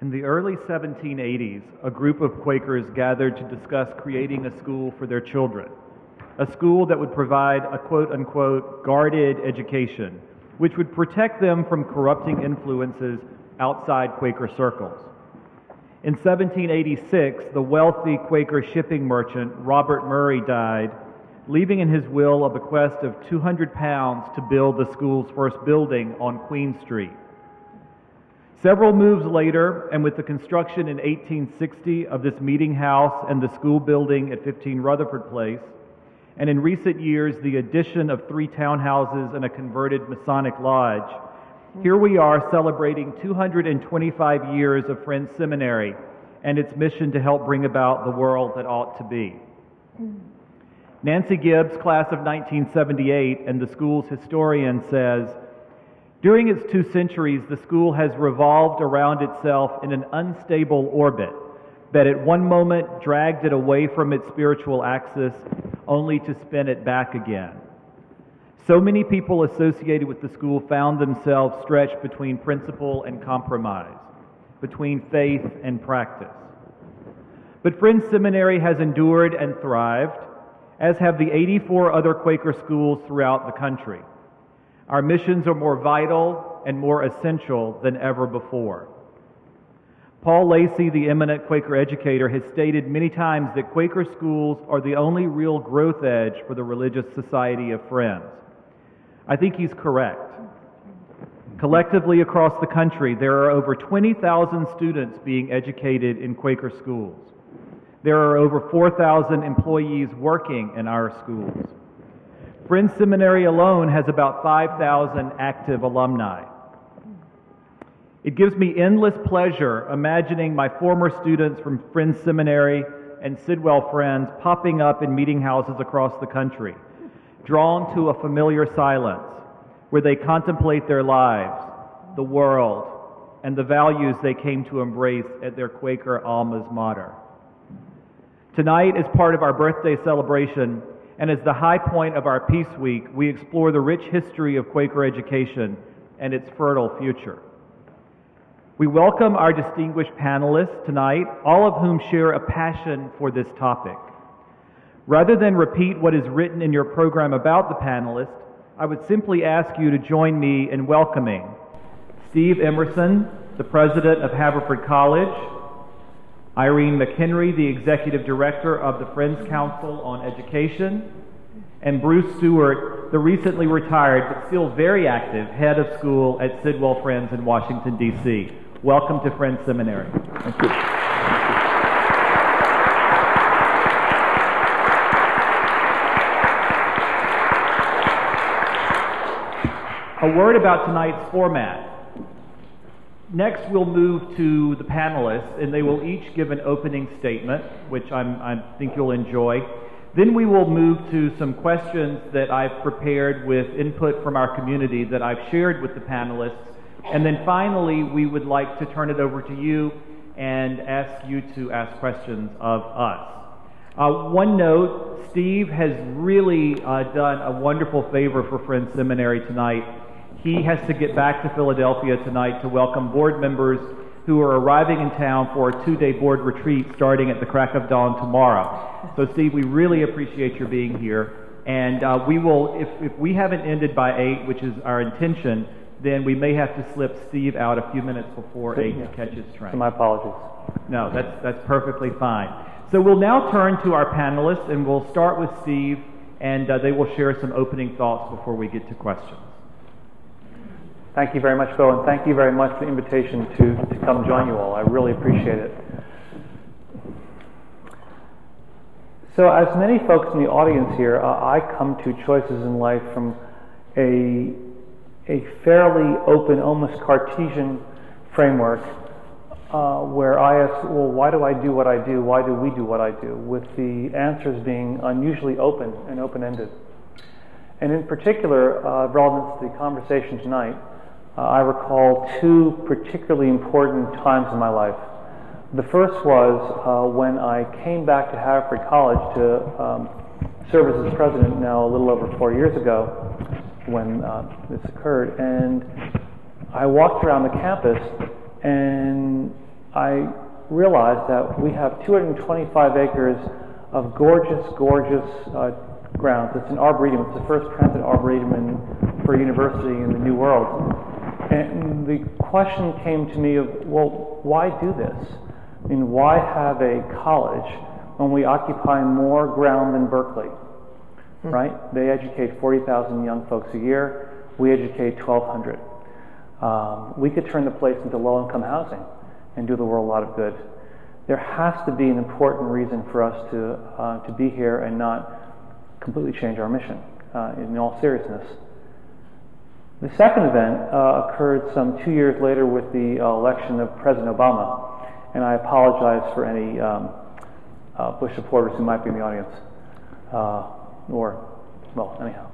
In the early 1780s, a group of Quakers gathered to discuss creating a school for their children, a school that would provide a quote-unquote guarded education, which would protect them from corrupting influences outside Quaker circles. In 1786, the wealthy Quaker shipping merchant Robert Murray died, leaving in his will a bequest of £200 to build the school's first building on Queen Street. Several moves later, and with the construction in 1860 of this meeting house and the school building at 15 Rutherford Place, and in recent years the addition of 3 townhouses and a converted Masonic lodge, here we are celebrating 225 years of Friends Seminary and its mission to help bring about the world that ought to be. Nancy Gibbs, class of 1978, and the school's historian, says, "During its 2 centuries, the school has revolved around itself in an unstable orbit that at one moment dragged it away from its spiritual axis only to spin it back again. So many people associated with the school found themselves stretched between principle and compromise, between faith and practice. But Friends Seminary has endured and thrived, as have the 84 other Quaker schools throughout the country. Our missions are more vital and more essential than ever before." Paul Lacey, the eminent Quaker educator, has stated many times that Quaker schools are the only real growth edge for the religious society of Friends. I think he's correct. Collectively across the country, there are over 20,000 students being educated in Quaker schools. There are over 4,000 employees working in our schools. Friends Seminary alone has about 5,000 active alumni. It gives me endless pleasure imagining my former students from Friends Seminary and Sidwell Friends popping up in meeting houses across the country, drawn to a familiar silence where they contemplate their lives, the world, and the values they came to embrace at their Quaker almas mater. Tonight, as part of our birthday celebration, and as the high point of our Peace Week, we explore the rich history of Quaker education and its fertile future. We welcome our distinguished panelists tonight, all of whom share a passion for this topic. Rather than repeat what is written in your program about the panelists, I would simply ask you to join me in welcoming Steve Emerson, the president of Haverford College, Irene McHenry, the Executive Director of the Friends Council on Education, and Bruce Stewart, the recently retired but still very active head of school at Sidwell Friends in Washington, D.C. Welcome to Friends Seminary. Thank you. A word about tonight's format. Next, we'll move to the panelists, and they will each give an opening statement, which I think you'll enjoy. Then we will move to some questions that I've prepared with input from our community that I've shared with the panelists. And then finally, we would like to turn it over to you and ask you to ask questions of us. One note, Steve has really done a wonderful favor for Friends Seminary tonight. He has to get back to Philadelphia tonight to welcome board members who are arriving in town for a 2-day board retreat starting at the crack of dawn tomorrow. So Steve, we really appreciate your being here. And we will, if we haven't ended by 8, which is our intention, then we may have to slip Steve out a few minutes before 8 to catch his train. So my apologies. No, that's perfectly fine. So we'll now turn to our panelists, and we'll start with Steve, and they will share some opening thoughts before we get to questions. Thank you very much, Phil, and thank you very much for the invitation to come join you all. I really appreciate it. So as many folks in the audience here, I come to choices in life from a fairly open, almost Cartesian framework where I ask, well, why do I do what I do? Why do we do what I do? With the answers being unusually open and open-ended. And in particular, relevant to the conversation tonight, I recall 2 particularly important times in my life. The first was when I came back to Haverford College to serve as its president now a little over 4 years ago when this occurred. And I walked around the campus and I realized that we have 225 acres of gorgeous grounds. It's an arboretum. It's the first planted arboretum for a university in the New World. And the question came to me of, well, why do this? I mean, why have a college when we occupy more ground than Berkeley, right? They educate 40,000 young folks a year. We educate 1,200. We could turn the place into low-income housing and do the world a lot of good. There has to be an important reason for us to be here and not completely change our mission, in all seriousness. The second event occurred some 2 years later with the election of President Obama, and I apologize for any Bush supporters who might be in the audience, anyhow.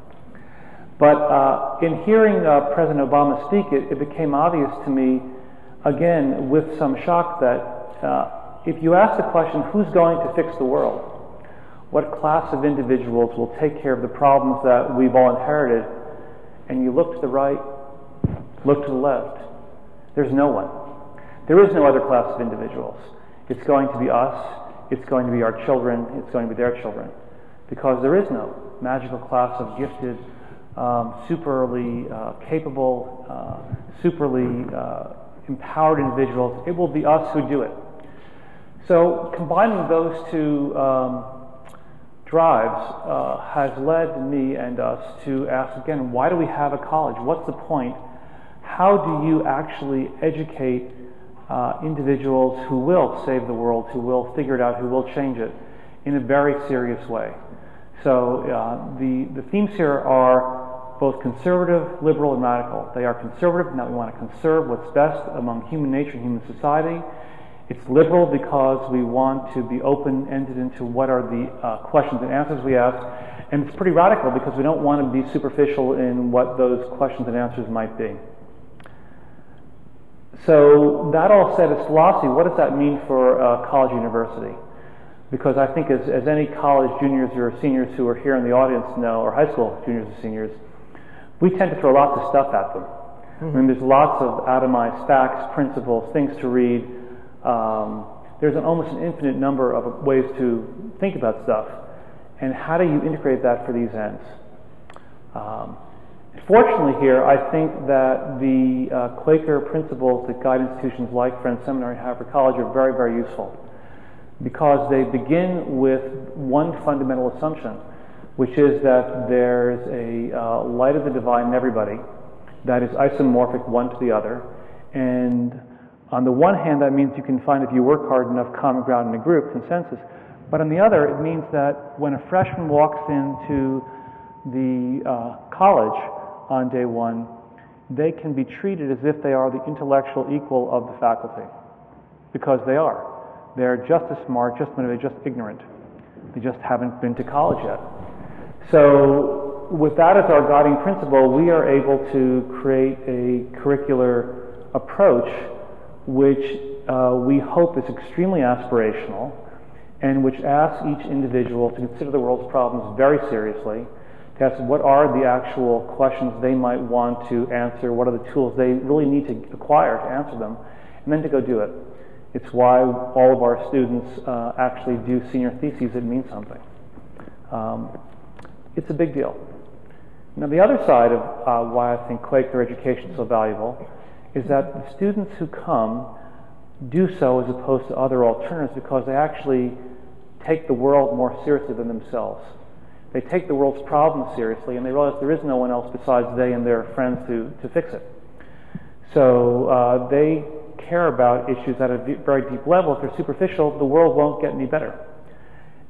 But in hearing President Obama speak, it became obvious to me, again, with some shock, that if you ask the question, who's going to fix the world? What class of individuals will take care of the problems that we've all inherited? And you look to the right, look to the left, there's no one. There is no other class of individuals. It's going to be us, it's going to be our children, it's going to be their children. Because there is no magical class of gifted, superly capable, superly empowered individuals. It will be us who do it. So combining those two drives has led me and us to ask again, why do we have a college? What's the point? How do you actually educate individuals who will save the world, who will figure it out, who will change it in a very serious way? So the themes here are both conservative, liberal, and radical. They are conservative in that we want to conserve what's best among human nature and human society. It's liberal because we want to be open-ended into what are the questions and answers we ask. And it's pretty radical because we don't want to be superficial in what those questions and answers might be. So that all said, as philosophy, what does that mean for college university? Because I think as any college juniors or seniors who are here in the audience know, or high school juniors or seniors, we tend to throw lots of stuff at them. I mean, there's lots of atomized facts, principles, things to read. There's almost an infinite number of ways to think about stuff. And how do you integrate that for these ends? Fortunately here, I think that the Quaker principles that guide institutions like Friends Seminary and Haverford College are very, very useful, because they begin with one fundamental assumption, which is that there's a light of the divine in everybody that is isomorphic one to the other. And on the one hand, that means you can find, if you work hard enough, common ground in a group, consensus. But on the other, it means that when a freshman walks into the college on day one, they can be treated as if they are the intellectual equal of the faculty, because they are. They're just as smart, just motivated, just ignorant. They just haven't been to college yet. So with that as our guiding principle, we are able to create a curricular approach which we hope is extremely aspirational, and which asks each individual to consider the world's problems very seriously, to ask what are the actual questions they might want to answer, what are the tools they really need to acquire to answer them, and then to go do it. It's why all of our students actually do senior theses. It means something. It's a big deal. Now, the other side of why I think Quaker education is so valuable is that the students who come do so as opposed to other alternatives because they actually take the world more seriously than themselves. They take the world's problems seriously, and they realize there is no one else besides they and their friends to fix it. So they care about issues at a very deep level. If they're superficial, the world won't get any better.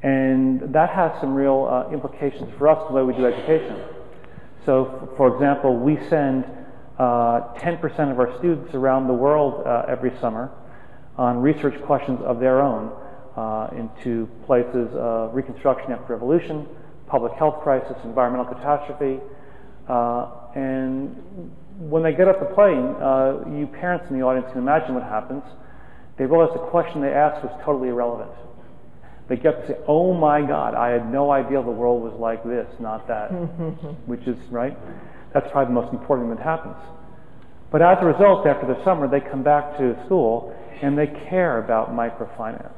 And that has some real implications for us, the way we do education. So, for example, we send 10% of our students around the world every summer on research questions of their own into places of Reconstruction after Revolution, public health crisis, environmental catastrophe, and when they get off the plane, you parents in the audience can imagine what happens. They realize the question they asked was totally irrelevant. They get up and say, oh my God, I had no idea the world was like this, not that, which is, right? That's probably the most important thing that happens. But as a result, after the summer, they come back to school and they care about microfinance.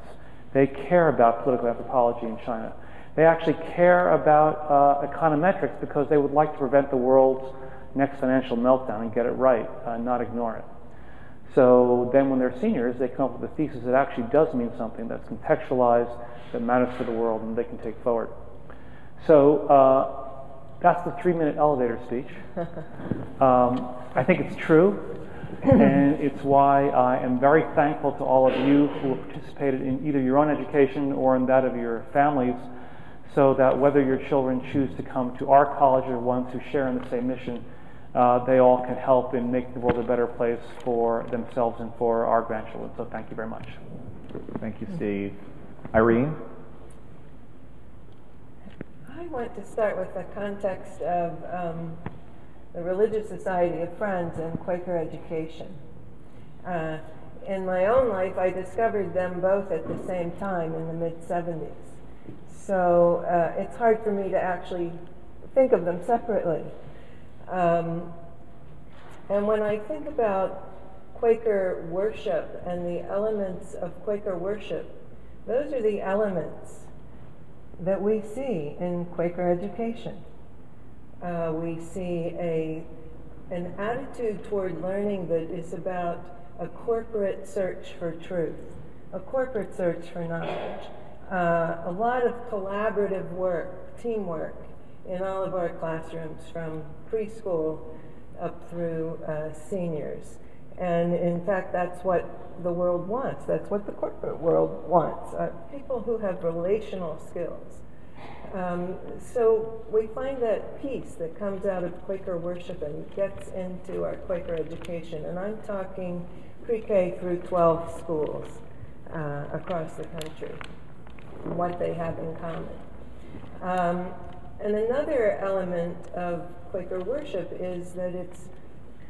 They care about political anthropology in China. They actually care about econometrics because they would like to prevent the world's next financial meltdown and get it right, not ignore it. So then when they're seniors, they come up with a thesis that actually does mean something, that's contextualized, that matters to the world, and they can take forward. So that's the 3-minute elevator speech. I think it's true, and it's why I am very thankful to all of you who have participated in either your own education or in that of your families, so that whether your children choose to come to our college or ones who share in the same mission, they all can help in making the world a better place for themselves and for our grandchildren. So thank you very much. Thank you, Steve. Irene? I want to start with the context of the Religious Society of Friends and Quaker Education. In my own life, I discovered them both at the same time in the mid-70s. So it's hard for me to actually think of them separately. And when I think about Quaker worship and the elements of Quaker worship, those are the elements that we see in Quaker education. We see an attitude toward learning that is about a corporate search for truth, a corporate search for knowledge, a lot of collaborative work, teamwork in all of our classrooms from preschool up through seniors. And in fact, that's what the world wants. That's what the corporate world wants, people who have relational skills. So we find that peace that comes out of Quaker worship and gets into our Quaker education. And I'm talking pre-K through 12 schools across the country, what they have in common. And another element of Quaker worship is that it's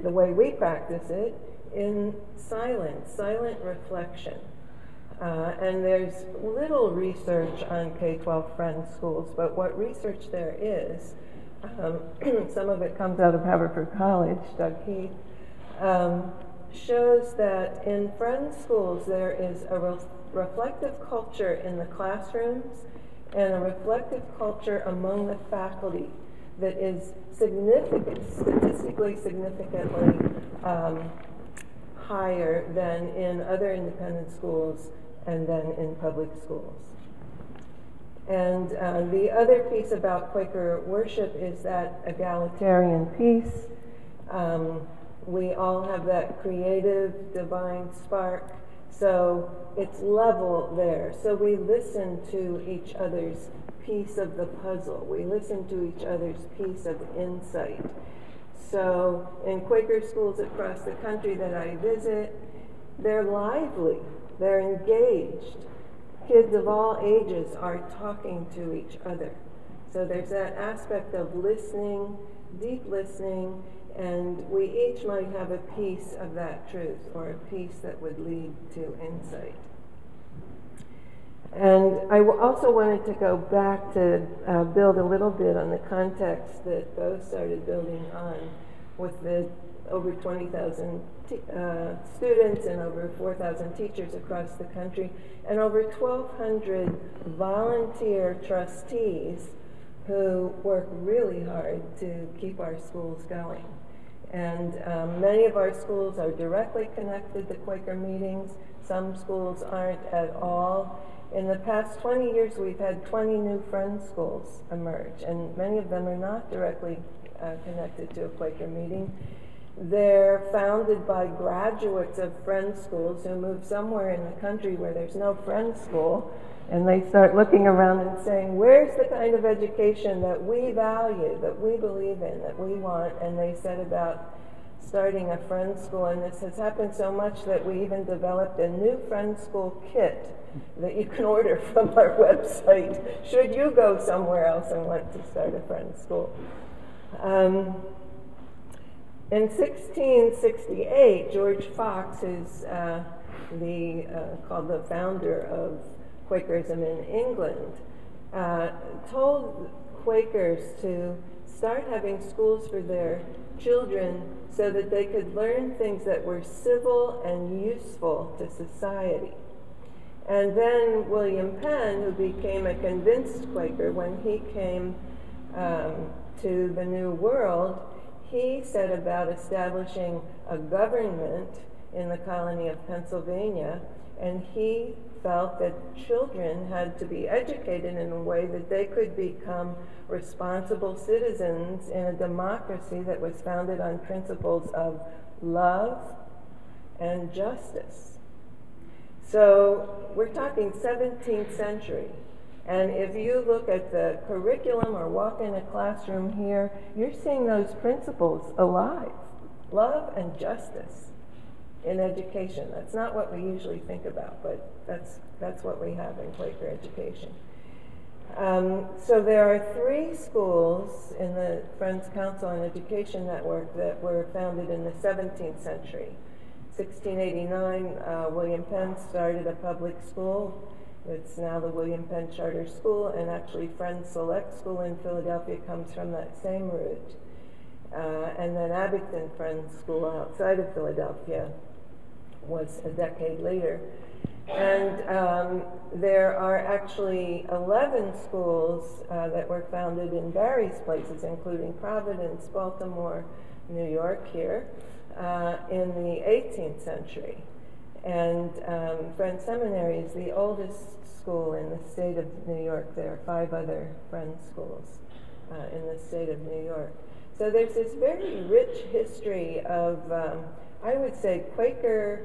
the way we practice it in silent reflection. And there's little research on K-12 Friends schools, but what research there is, some of it comes out of Haverford College, Doug Heath, shows that in Friends schools there is a reflective culture in the classrooms and a reflective culture among the faculty that is statistically significantly higher than in other independent schools and then in public schools. And the other piece about Quaker worship is that egalitarian piece. We all have that creative, divine spark, so it's level there. So we listen to each other's piece of the puzzle. We listen to each other's piece of insight. So in Quaker schools across the country that I visit, they're lively, they're engaged. Kids of all ages are talking to each other. So there's that aspect of listening, deep listening, and we each might have a piece of that truth or a piece that would lead to insight. And I also wanted to go back to build a little bit on the context that Bo started building on with the over 20,000 students and over 4,000 teachers across the country and over 1,200 volunteer trustees who work really hard to keep our schools going. And many of our schools are directly connected to Quaker meetings. Some schools aren't at all. In the past 20 years, we've had 20 new Friends schools emerge, and many of them are not directly connected to a Quaker meeting. They're founded by graduates of Friends schools who move somewhere in the country where there's no Friends school, and they start looking around and saying, where's the kind of education that we value, that we believe in, that we want? And they set about starting a Friends school, and this has happened so much that we even developed a new Friends school kit that you can order from our website should you go somewhere else and want to start a Friends school. In 1668, George Fox, who's called the founder of Quakerism in England, told Quakers to start having schools for their children so that they could learn things that were civil and useful to society. And then William Penn, who became a convinced Quaker when he came to the New World, he set about establishing a government in the colony of Pennsylvania, and he felt that children had to be educated in a way that they could become responsible citizens in a democracy that was founded on principles of love and justice. So we're talking 17th century. And if you look at the curriculum or walk in a classroom here, you're seeing those principles alive. Love and justice in education. That's not what we usually think about, but that's what we have in Quaker education. So there are 3 schools in the Friends Council on Education Network that were founded in the 17th century. 1689, William Penn started a public school. It's now the William Penn Charter School, and actually Friends Select School in Philadelphia comes from that same root. And then Abington Friends School outside of Philadelphia was a decade later. And there are actually 11 schools that were founded in various places, including Providence, Baltimore, New York here, in the 18th century. And Friends Seminary is the oldest school in the state of New York. There are 5 other Friends schools in the state of New York. So there's this very rich history of, I would say, Quaker,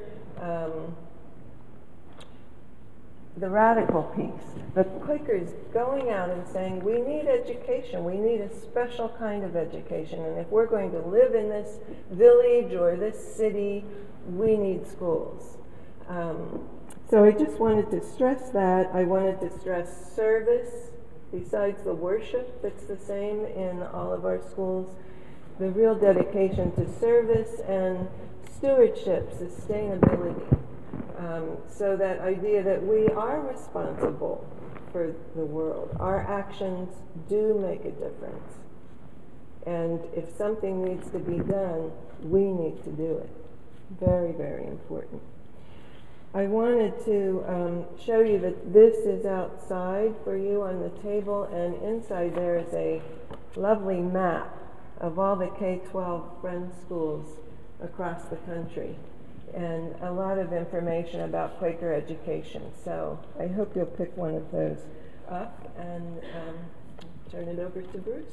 the radical piece. The Quakers going out and saying, we need education. We need a special kind of education. And if we're going to live in this village or this city, we need schools. So I just wanted to stress that. I wanted to stress service, besides the worship that's the same in all of our schools, the real dedication to service and stewardship, sustainability. So that idea that we are responsible for the world. Our actions do make a difference. And if something needs to be done, we need to do it. Very, very important. I wanted to show you that this is outside for you on the table, and inside there is a lovely map of all the K-12 Friends schools across the country, and a lot of information about Quaker education. So I hope you'll pick one of those up and turn it over to Bruce.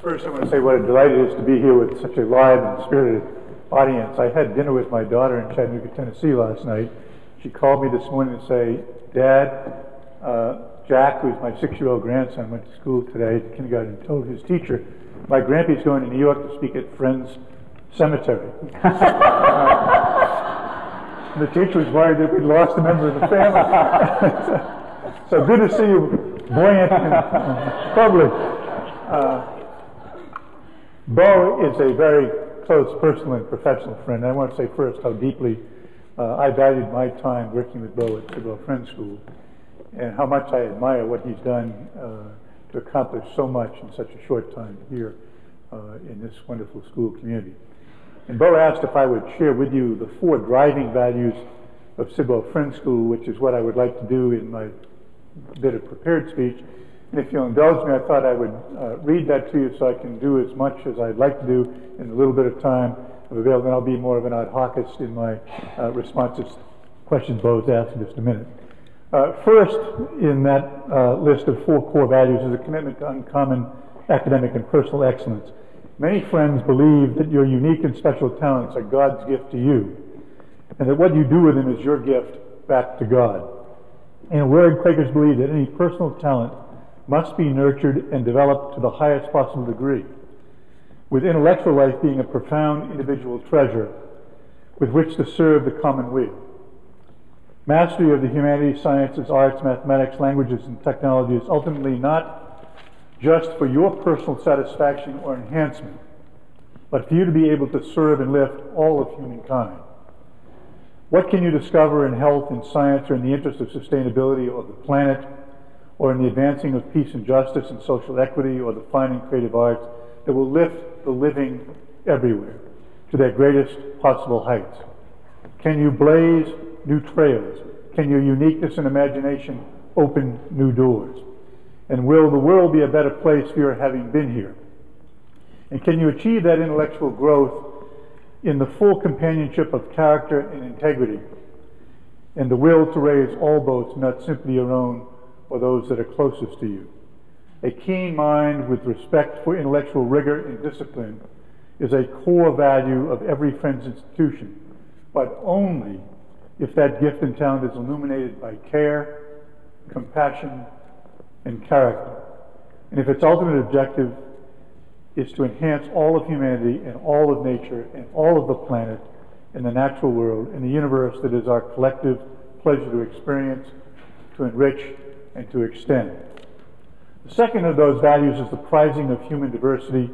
First, I want to say what a delight it is to be here with such a live and spirited audience. I had dinner with my daughter in Chattanooga, Tennessee last night. She called me this morning to say, Dad, Jack, who's my 6-year-old grandson, went to school today, to kindergarten, and told his teacher, my grandpa's going to New York to speak at Friends Cemetery. The teacher was worried that we'd lost a member of the family. So good to see you buoyant and bubbly. Bo is a very close personal and professional friend. I want to say first how deeply I valued my time working with Bo at Sidwell Friends School, and how much I admire what he's done to accomplish so much in such a short time here in this wonderful school community. And Bo asked if I would share with you the 4 driving values of Sidwell Friends School, which is what I would like to do in my bit of prepared speech. And if you'll indulge me, I thought I would read that to you so I can do as much as I'd like to do in the little bit of time available. Then I'll be more of an ad hocist in my responses to questions Bo's asked in just a minute. First in that list of 4 core values is a commitment to uncommon academic and personal excellence. Many friends believe that your unique and special talents are God's gift to you, and that what you do with them is your gift back to God. In a word, Quakers believe that any personal talent must be nurtured and developed to the highest possible degree, with intellectual life being a profound individual treasure with which to serve the common weal. Mastery of the humanities, sciences, arts, mathematics, languages, and technology is ultimately not just for your personal satisfaction or enhancement, but for you to be able to serve and lift all of humankind. What can you discover in health and science, or in the interest of sustainability or the planet, or in the advancing of peace and justice and social equity, or the fine and creative arts, that will lift the living everywhere to their greatest possible heights? Can you blaze new trails? Can your uniqueness and imagination open new doors? And will the world be a better place for your having been here? And can you achieve that intellectual growth in the full companionship of character and integrity, and the will to raise all boats, not simply your own or those that are closest to you? A keen mind with respect for intellectual rigor and discipline is a core value of every Friends institution, but only if that gift and talent is illuminated by care, compassion, and character. And if its ultimate objective is to enhance all of humanity and all of nature and all of the planet and the natural world and the universe that is our collective pleasure to experience, to enrich, and to extend. The second of those values is the prizing of human diversity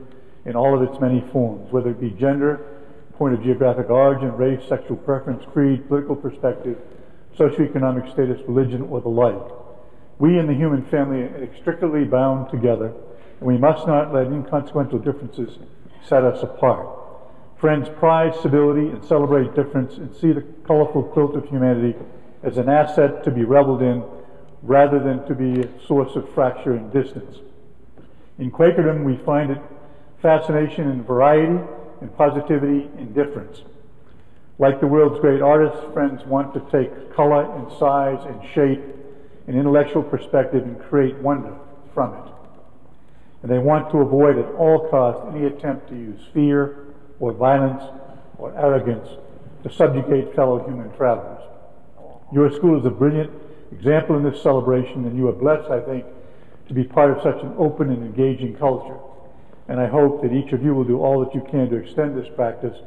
in all of its many forms, whether it be gender, point of geographic origin, race, sexual preference, creed, political perspective, socioeconomic status, religion, or the like. We in the human family are inextricably bound together, and we must not let inconsequential differences set us apart. Friends prize civility and celebrate difference and see the colorful quilt of humanity as an asset to be reveled in rather than to be a source of fracture and distance. In Quakerdom, we find it fascination in variety and positivity in difference. Like the world's great artists, Friends want to take color and size and shape and intellectual perspective and create wonder from it. And they want to avoid at all costs any attempt to use fear or violence or arrogance to subjugate fellow human travelers. Your school is a brilliant example in this celebration, and you are blessed, I think, to be part of such an open and engaging culture. And I hope that each of you will do all that you can to extend this practice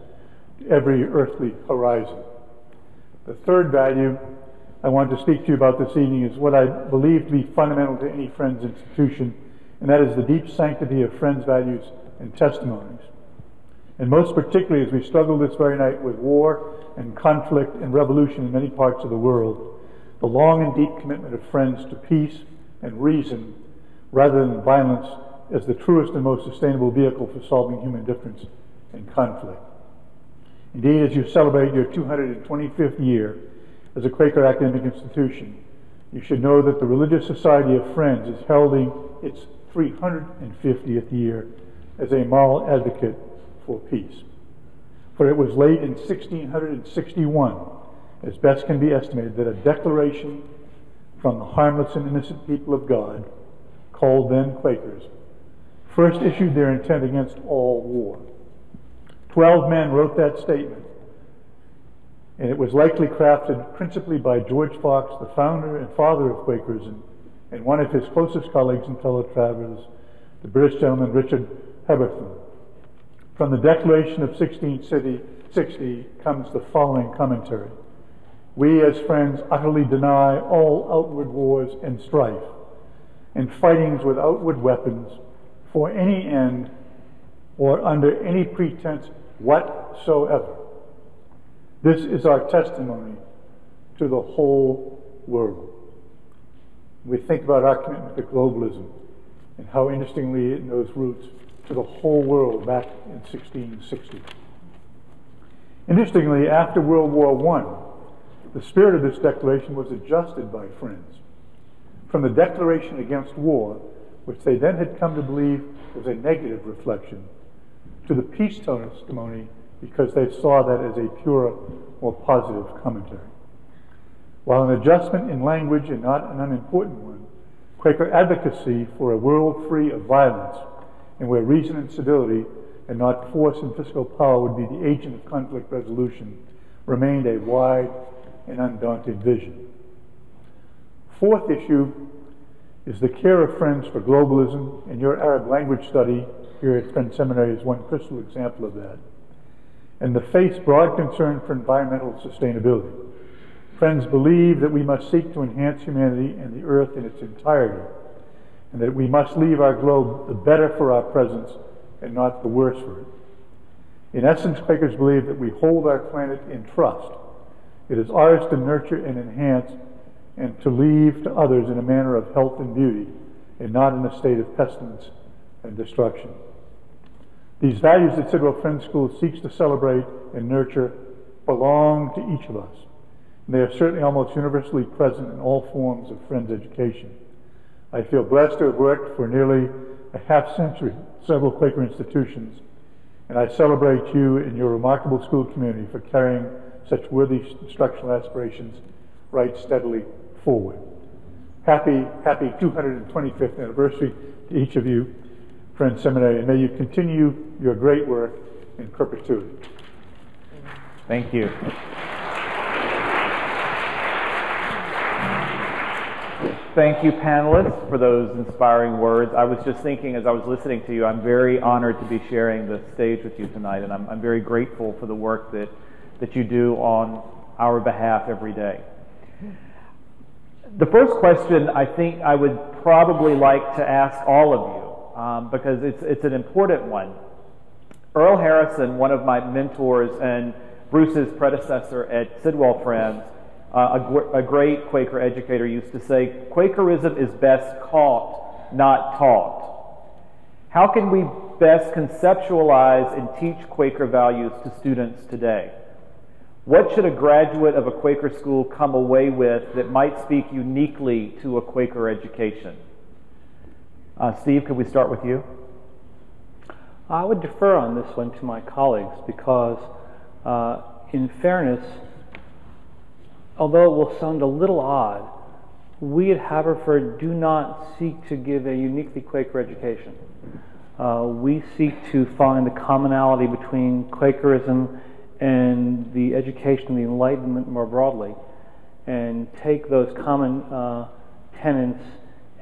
to every earthly horizon. The third value I want to speak to you about this evening is what I believe to be fundamental to any Friends institution, and that is the deep sanctity of Friends values and testimonies. And most particularly as we struggle this very night with war and conflict and revolution in many parts of the world, the long and deep commitment of Friends to peace and reason rather than violence as the truest and most sustainable vehicle for solving human difference and conflict. Indeed, as you celebrate your 225th year as a Quaker academic institution, you should know that the Religious Society of Friends is heralding its 350th year as a moral advocate for peace. For it was late in 1661, as best can be estimated, that a declaration from the harmless and innocent people of God, called then Quakers, first issued their intent against all war. 12 men wrote that statement, and it was likely crafted principally by George Fox, the founder and father of Quakers, and one of his closest colleagues and fellow travelers, the British gentleman Richard Haverford. From the Declaration of 1660 comes the following commentary. We as Friends utterly deny all outward wars and strife, and fightings with outward weapons for any end or under any pretense whatsoever. This is our testimony to the whole world. We think about our commitment to globalism and how interestingly it knows roots to the whole world back in 1660. Interestingly, after World War I, the spirit of this declaration was adjusted by Friends. From the declaration against war, which they then had come to believe was a negative reflection, to the peace testimony because they saw that as a pure or positive commentary. While an adjustment in language and not an unimportant one, Quaker advocacy for a world free of violence and where reason and civility and not force and physical power would be the agent of conflict resolution remained a wide and undaunted vision. Fourth issue is the care of Friends for globalism, and your Arab language study here at Friends Seminary is one crystal example of that. And the faith's broad concern for environmental sustainability. Friends believe that we must seek to enhance humanity and the earth in its entirety, and that we must leave our globe the better for our presence and not the worse for it. In essence, Quakers believe that we hold our planet in trust. It is ours to nurture and enhance and to leave to others in a manner of health and beauty, and not in a state of pestilence and destruction. These values that Sidwell Friends School seeks to celebrate and nurture belong to each of us. And they are certainly almost universally present in all forms of Friends education. I feel blessed to have worked for nearly a half-century at several Quaker institutions, and I celebrate you and your remarkable school community for carrying such worthy instructional aspirations right steadily forward. Happy 225th anniversary to each of you, Friends Seminary, and may you continue your great work in perpetuity. Thank you. Thank you, panelists, for those inspiring words. I was just thinking as I was listening to you, I'm very honored to be sharing the stage with you tonight, and I'm very grateful for the work that you do on our behalf every day. The first question I think I would probably like to ask all of you, because it's an important one. Earl Harrison, one of my mentors and Bruce's predecessor at Sidwell Friends, a great Quaker educator, used to say, Quakerism is best caught, not taught. How can we best conceptualize and teach Quaker values to students today? What should a graduate of a Quaker school come away with that might speak uniquely to a Quaker education? Steve, could we start with you? I would defer on this one to my colleagues because, in fairness, although it will sound a little odd, we at Haverford do not seek to give a uniquely Quaker education. We seek to find the commonality between Quakerism and the education of the Enlightenment more broadly, and take those common tenets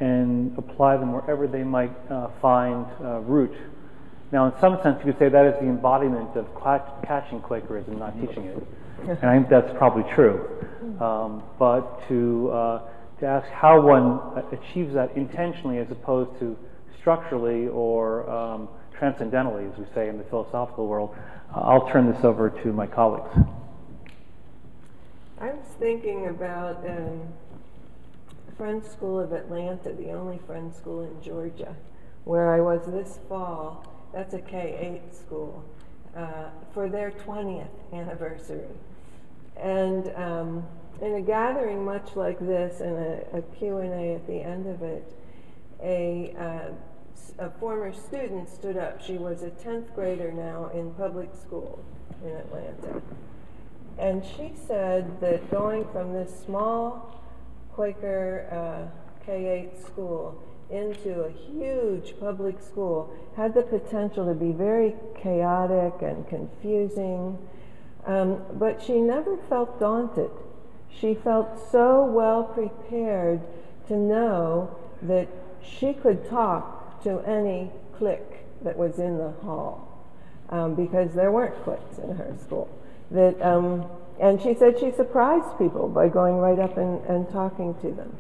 and apply them wherever they might find root. Now, in some sense, you could say that is the embodiment of catching Quakerism, not teaching it. And I think that's probably true. But to ask how one achieves that intentionally as opposed to structurally or transcendentally, as we say in the philosophical world, I'll turn this over to my colleagues. I was thinking about Friends School of Atlanta, the only Friends School in Georgia, where I was this fall. That's a K-8 school, for their 20th anniversary. And in a gathering much like this, and a Q&A at the end of it, a former student stood up. She was a 10th grader now in public school in Atlanta. And she said that going from this small Quaker K-8 school into a huge public school had the potential to be very chaotic and confusing, but she never felt daunted. She felt so well prepared to know that she could talk to any clique that was in the hall, because there weren't cliques in her school. And she said she surprised people by going right up and talking to them.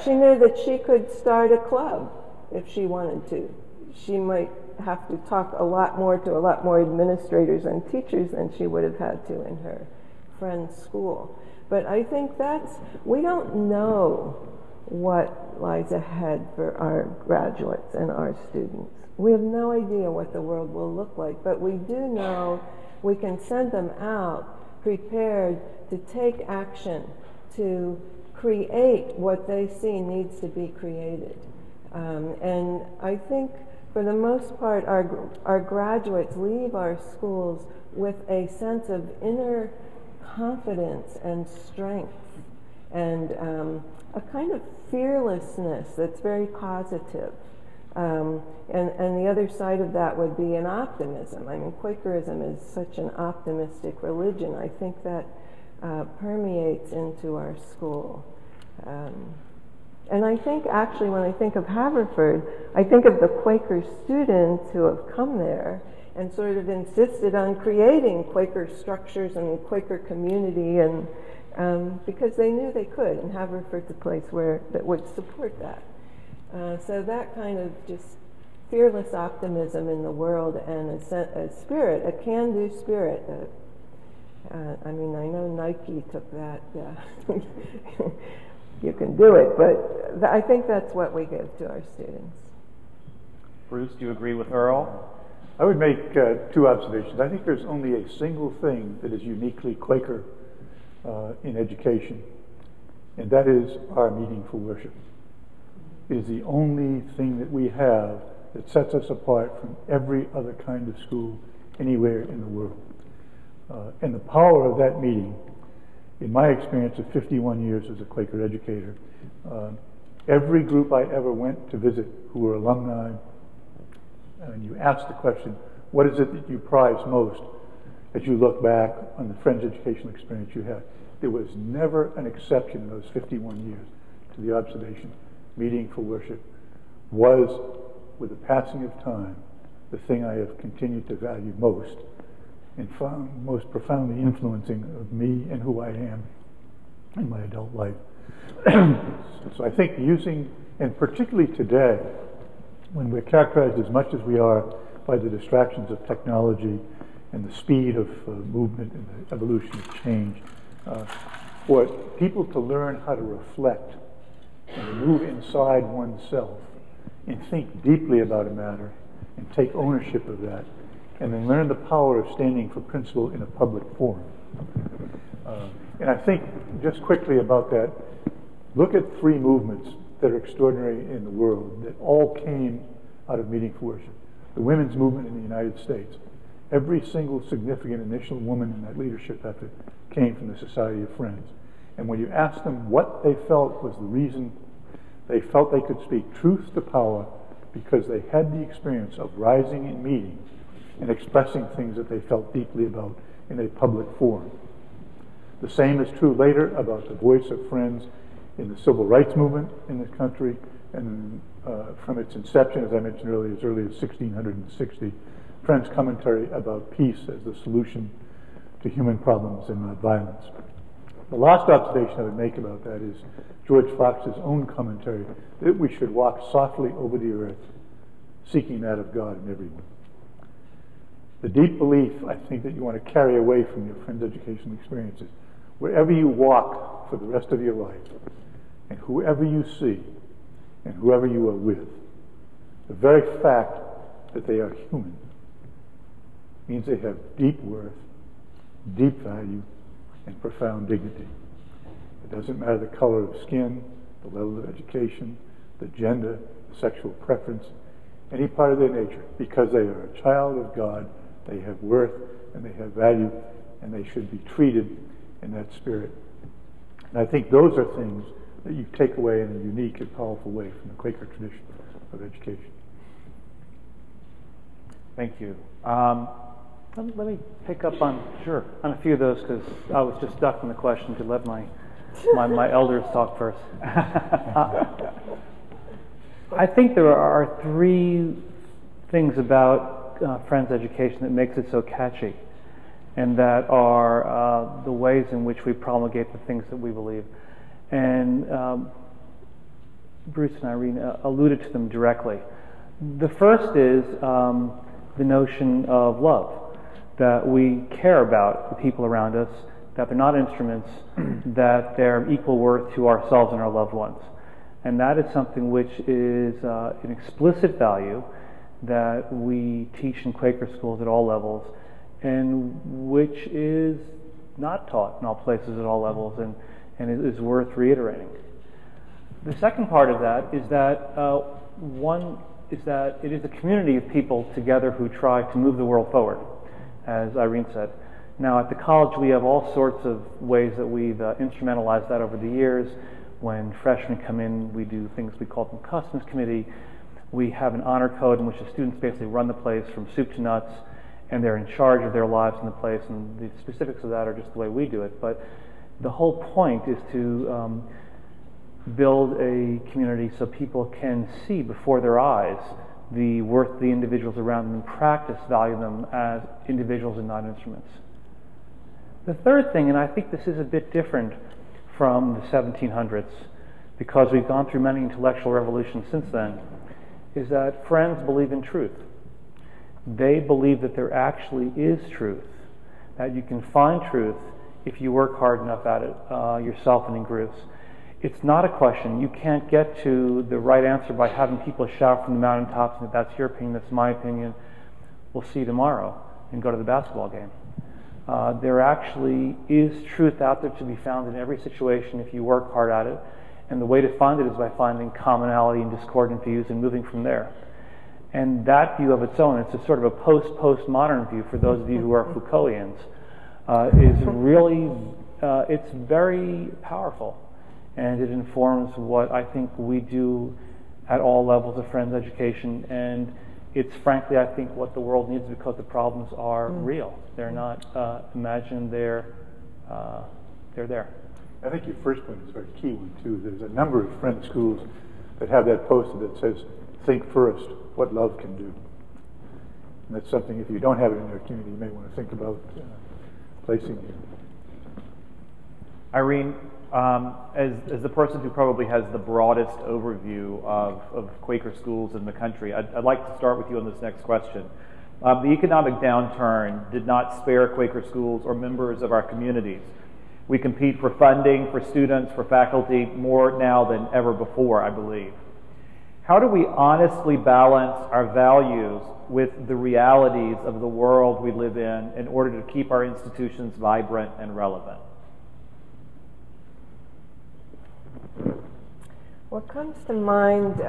She knew that she could start a club if she wanted to. She might have to talk a lot more to a lot more administrators and teachers than she would have had to in her friend's school. But I think we don't know what lies ahead for our graduates and our students. We have no idea what the world will look like, but we do know we can send them out prepared to take action, to create what they see needs to be created. And I think for the most part our graduates leave our schools with a sense of inner confidence and strength and a kind of fearlessness that's very positive. And the other side of that would be an optimism. I mean, Quakerism is such an optimistic religion. I think that permeates into our school. And I think actually when I think of Haverford, I think of the Quaker students who have come there and sort of insisted on creating Quaker structures and Quaker community, and because they knew they could, and Haverford's a place that would support that. So that kind of just fearless optimism in the world and a spirit, a can-do spirit. I mean, I know Nike took that. You can do it, but I think that's what we give to our students. Bruce, do you agree with Earl? I would make two observations. I think there's only a single thing that is uniquely Quaker in education, and that is our meeting for worship. It is the only thing that we have that sets us apart from every other kind of school anywhere in the world. And the power of that meeting, in my experience of 51 years as a Quaker educator, every group I ever went to visit who were alumni, and you ask the question, what is it that you prize most as you look back on the Friends educational experience you had? There was never an exception in those 51 years to the observation. Meeting for worship was, with the passing of time, the thing I have continued to value most and found most profoundly influencing of me and who I am in my adult life. So I think using, and particularly today, when we're characterized as much as we are by the distractions of technology and the speed of movement and the evolution of change, for people to learn how to reflect and move inside oneself and think deeply about a matter and take ownership of that, and then learn the power of standing for principle in a public forum. And I think, just quickly about that, look at three movements that are extraordinary in the world that all came out of meeting for worship. The women's movement in the United States. Every single significant initial woman in that leadership effort came from the Society of Friends. And when you ask them what they felt was the reason they felt they could speak truth to power, because they had the experience of rising in meeting and expressing things that they felt deeply about in a public forum. The same is true later about the voice of Friends in the civil rights movement in this country, and from its inception, as I mentioned earlier, as early as 1660, Friends' commentary about peace as the solution to human problems and not violence. The last observation I would make about that is George Fox's own commentary that we should walk softly over the earth, seeking that of God in everyone. The deep belief, I think, that you want to carry away from your Friends' educational experiences, wherever you walk for the rest of your life, and whoever you see, and whoever you are with, the very fact that they are human means they have deep worth, deep value, and profound dignity. It doesn't matter the color of skin, the level of education, the gender, the sexual preference, any part of their nature. Because they are a child of God, they have worth and they have value, and they should be treated in that spirit. And I think those are things that you take away in a unique and powerful way from the Quaker tradition of education. Thank you. Let me pick up on a few of those, because I was just stuck in the question to let my elders talk first. I think there are three things about Friends education that makes it so catchy, and that are the ways in which we promulgate the things that we believe. And Bruce and Irene alluded to them directly. The first is the notion of love, that we care about the people around us, that they're not instruments, that they're equal worth to ourselves and our loved ones. And that is something which is an explicit value that we teach in Quaker schools at all levels, and which is not taught in all places at all levels, and it is worth reiterating. The second part of that is that it is a community of people together who try to move the world forward, as Irene said. Now, at the college, we have all sorts of ways that we've instrumentalized that over the years. When freshmen come in, we do things we call them customs committee. We have an honor code in which the students basically run the place from soup to nuts, and they're in charge of their lives in the place, and the specifics of that are just the way we do it. But the whole point is to build a community so people can see before their eyes the worth of the individuals around them, and practice value them as individuals and not instruments. The third thing, and I think this is a bit different from the 1700s, because we've gone through many intellectual revolutions since then, is that Friends believe in truth. They believe that there actually is truth, that you can find truth if you work hard enough at it yourself and in groups. It's not a question. You can't get to the right answer by having people shout from the mountaintops that that's your opinion, that's my opinion. we'll see you tomorrow, and go to the basketball game. There actually is truth out there to be found in every situation if you work hard at it, and the way to find it is by finding commonality and discordant views and moving from there. And that view of its own, it's a sort of a postmodern view for those of you who are Foucaultians, is really, it's very powerful, and it informs what I think we do at all levels of Friends education, and it's frankly, I think, what the world needs because the problems are real. They're not imagined, they're there. I think your first point is a very key one, too. There's a number of Friends schools that have that poster that says, think first, what love can do. And that's something, if you don't have it in your community, you may want to think about placing it. Irene, as the person who probably has the broadest overview of Quaker schools in the country, I'd like to start with you on this next question. The economic downturn did not spare Quaker schools or members of our communities. We compete for funding, for students, for faculty, more now than ever before, I believe. How do we honestly balance our values with the realities of the world we live in order to keep our institutions vibrant and relevant? What comes to mind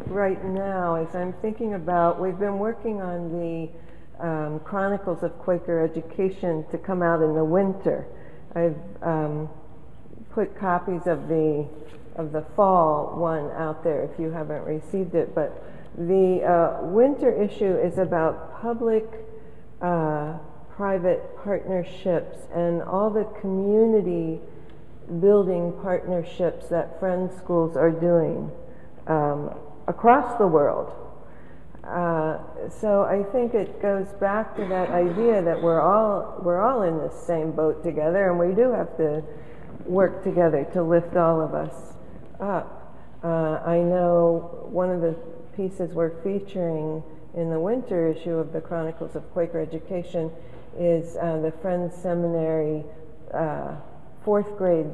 right now is I'm thinking about, we've been working on the Chronicles of Quaker Education to come out in the winter. I've put copies of the fall one out there if you haven't received it, but the winter issue is about public private partnerships and all the community building partnerships that Friends schools are doing across the world. So I think it goes back to that idea that we're all in this same boat together, and we do have to work together to lift all of us up. I know one of the pieces we're featuring in the winter issue of the Chronicles of Quaker Education is the Friends Seminary fourth grade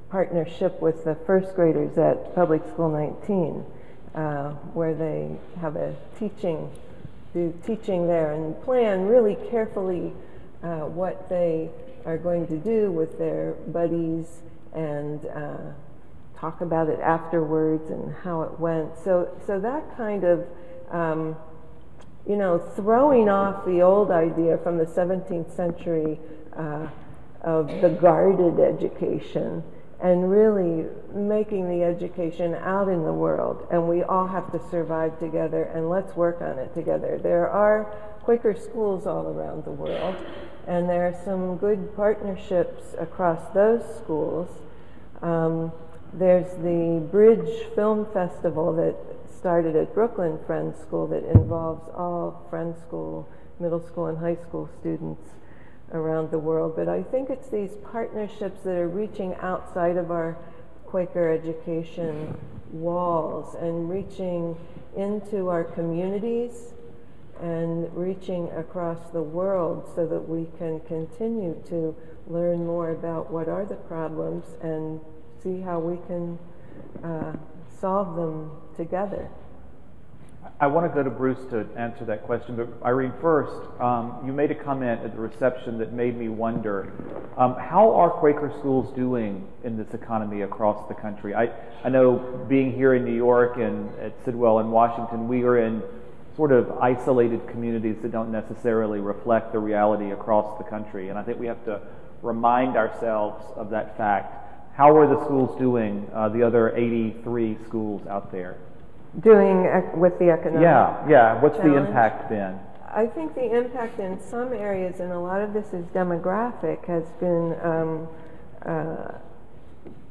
partnership with the first graders at Public School 19, where they have do teaching there and plan really carefully what they are going to do with their buddies and talk about it afterwards and how it went. So that kind of, throwing off the old idea from the 17th century of the guarded education and really making the education out in the world, and we all have to survive together, and let's work on it together. There are Quaker schools all around the world, and there are some good partnerships across those schools. There's the Bridge Film Festival that started at Brooklyn Friends School that involves all Friends School, middle school and high school students around the world. But I think it's these partnerships that are reaching outside of our Quaker education walls and reaching into our communities and reaching across the world so that we can continue to learn more about what are the problems and see how we can solve them together. I want to go to Bruce to answer that question, but Irene, first, you made a comment at the reception that made me wonder, how are Quaker schools doing in this economy across the country? I know being here in New York and at Sidwell in Washington, we are in sort of isolated communities that don't necessarily reflect the reality across the country, and I think we have to remind ourselves of that fact. How are the schools doing, the other 83 schools out there? Doing with the economic What's challenge? The impact been? I think the impact in some areas, and a lot of this is demographic, has been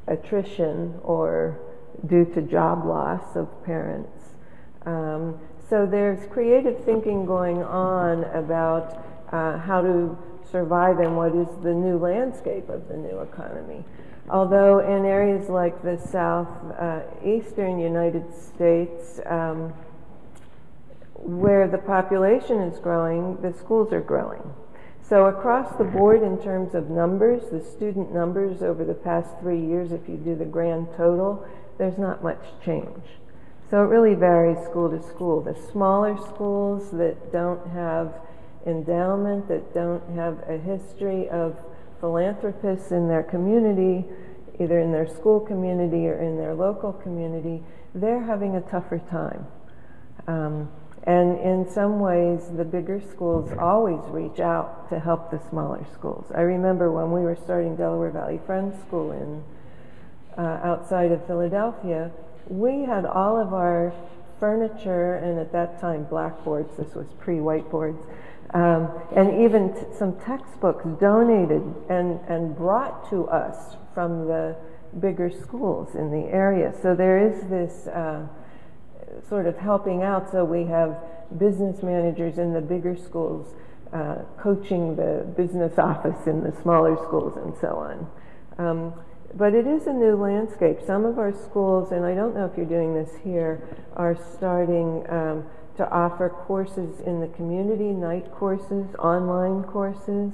attrition or due to job loss of parents. So there's creative thinking going on about how to survive in what is the new landscape of the new economy. Although in areas like the southeastern United States, where the population is growing, the schools are growing. So across the board in terms of numbers, the student numbers over the past 3 years, if you do the grand total, there's not much change. So it really varies school to school. The smaller schools that don't have endowment, that don't have a history of philanthropists in their community, either in their school community or in their local community, they're having a tougher time. And in some ways, the bigger schools always reach out to help the smaller schools. I remember when we were starting Delaware Valley Friends School in outside of Philadelphia, we had all of our furniture, and at that time blackboards, this was pre-whiteboards, and even some textbooks donated and brought to us from the bigger schools in the area. So there is this sort of helping out. So we have business managers in the bigger schools coaching the business office in the smaller schools and so on. But it is a new landscape. Some of our schools, and I don't know if you're doing this here, are starting to offer courses in the community, night courses, online courses.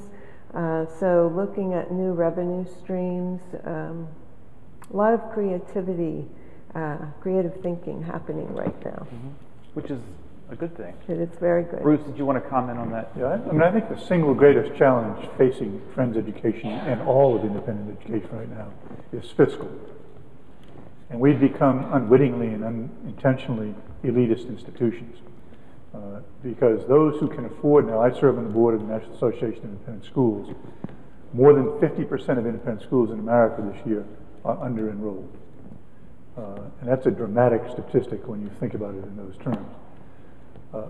So looking at new revenue streams, a lot of creativity, creative thinking happening right now. Mm-hmm. Which is a good thing. It's very good. Bruce, did you want to comment on that? Yeah, I mean, I think the single greatest challenge facing Friends Education and all of independent education right now is fiscal. And we've become unwittingly and unintentionally elitist institutions. Because those who can afford, now I serve on the board of the National Association of Independent Schools, more than 50% of independent schools in America this year are under-enrolled. And that's a dramatic statistic when you think about it in those terms.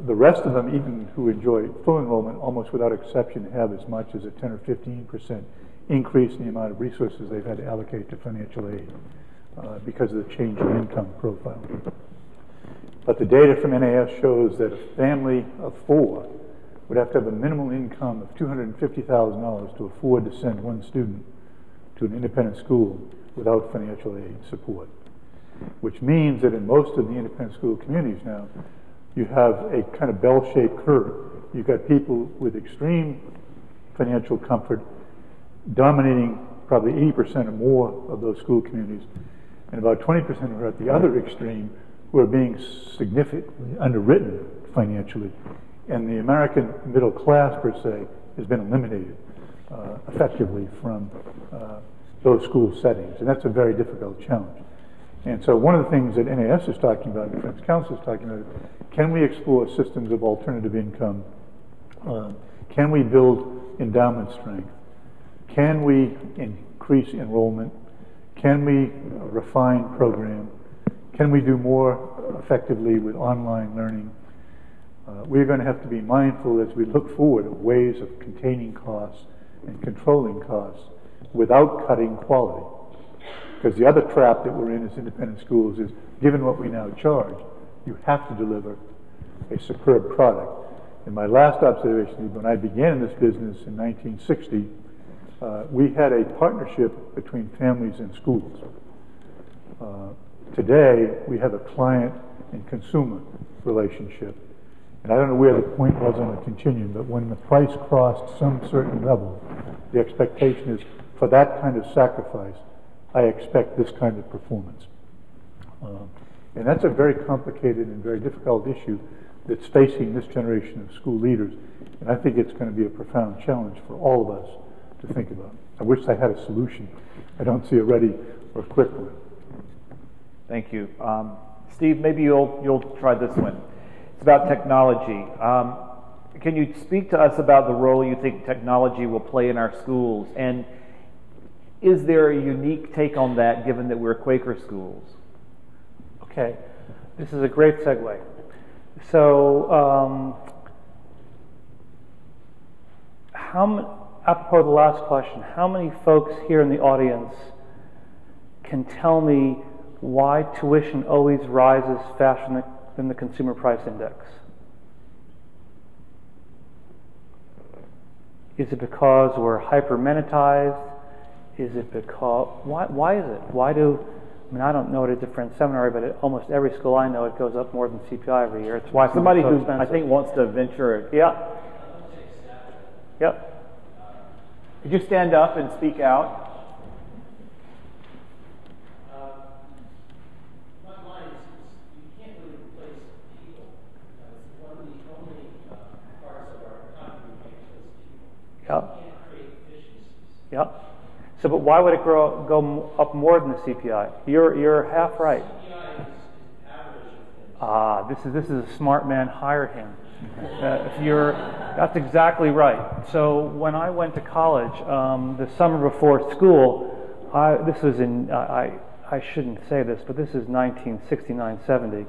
The rest of them, even who enjoy full enrollment, almost without exception, have as much as a 10 or 15% increase in the amount of resources they've had to allocate to financial aid because of the change in income profile. But the data from NAS shows that a family of 4 would have to have a minimum income of $250,000 to afford to send one student to an independent school without financial aid support, which means that in most of the independent school communities now, you have a kind of bell-shaped curve. You've got people with extreme financial comfort dominating probably 80% or more of those school communities, and about 20% who are at the other extreme who are being significantly underwritten financially. And the American middle class, per se, has been eliminated effectively from those school settings. And that's a very difficult challenge. And so one of the things that NAS is talking about, and the Friends Council is talking about, can we explore systems of alternative income? Can we build endowment strength? Can we increase enrollment? Can we refine program? Can we do more effectively with online learning? We're going to have to be mindful as we look forward of ways of containing costs and controlling costs without cutting quality. Because the other trap that we're in as independent schools is, given what we now charge, you have to deliver a superb product. And my last observation, when I began in this business in 1960, we had a partnership between families and schools. Today, we have a client and consumer relationship. And I don't know where the point was on the continuum, but when the price crossed some certain level, the expectation is, for that kind of sacrifice, I expect this kind of performance. And that's a very complicated and very difficult issue that's facing this generation of school leaders. And I think it's going to be a profound challenge for all of us to think about. I wish I had a solution. I don't see a ready or quick one. Thank you. Steve, maybe you'll try this one. It's about technology. Can you speak to us about the role you think technology will play in our schools? And is there a unique take on that, given that we're Quaker schools? Okay, this is a great segue. So, apropos the last question, how many folks here in the audience can tell me why tuition always rises faster than the consumer price index? Is it because we're hyper-monetized? Is it because, why is it? Why do, I mean, I don't know it at the Friends Seminary, but at almost every school I know, it goes up more than CPI every year. It's why somebody so who expensive. I think wants to venture. Yeah. Yep. Could you stand up and speak out? My mind is, you can't Yep. Yep. So, but why would it go up more than the CPI? You're half right. This is a smart man. Hire him. That's exactly right. So when I went to college, the summer before school, this was in I shouldn't say this, but this is 1969-70.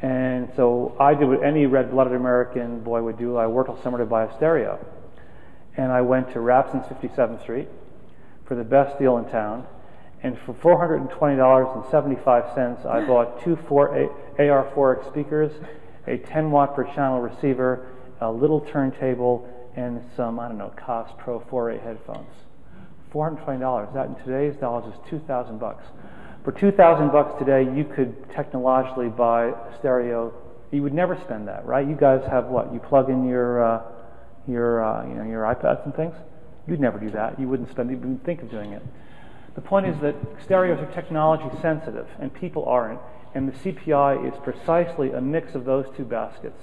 And so I did what any red-blooded American boy would do. I worked all summer to buy a stereo. And I went to Rapson's 57th Street for the best deal in town. And for $420.75, I bought two AR4X speakers, a 10-watt per channel receiver, a little turntable, and some, COS Pro 4A headphones. $420. That in today's dollars is $2,000. For $2,000 today, you could technologically buy a stereo. You would never spend that, right? You guys have what? You plug in your iPads and things. You'd never do that. You wouldn't even think of doing it. The point is that stereos are technology sensitive, and people aren't. And the CPI is precisely a mix of those two baskets.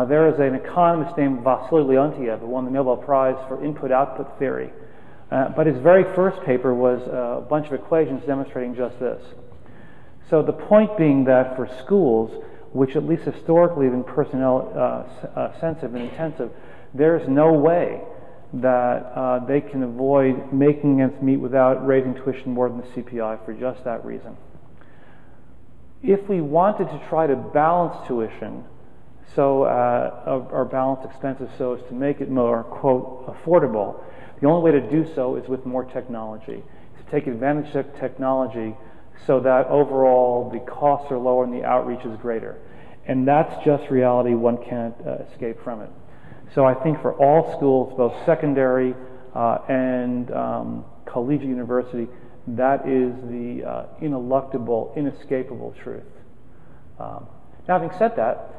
There is an economist named Vasily Leontiev who won the Nobel Prize for input-output theory. But his very first paper was a bunch of equations demonstrating just this. So the point being that for schools, which at least historically have been personnel sensitive and intensive, there's no way that they can avoid making ends meet without raising tuition more than the CPI for just that reason. If we wanted to try to balance tuition, or balance expenses so as to make it more, quote, affordable, the only way to do so is with more technology, to take advantage of technology so that overall the costs are lower and the outreach is greater. And that's just reality. One can't escape from it. So I think for all schools, both secondary and collegiate university, that is the ineluctable, inescapable truth. Now, having said that,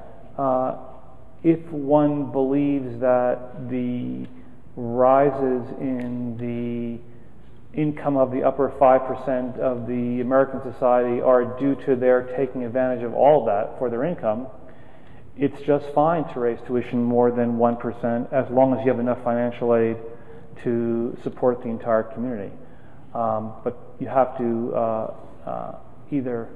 if one believes that the rises in the income of the upper 5% of the American society are due to their taking advantage of all of that for their income, it's just fine to raise tuition more than 1% as long as you have enough financial aid to support the entire community. But you have to either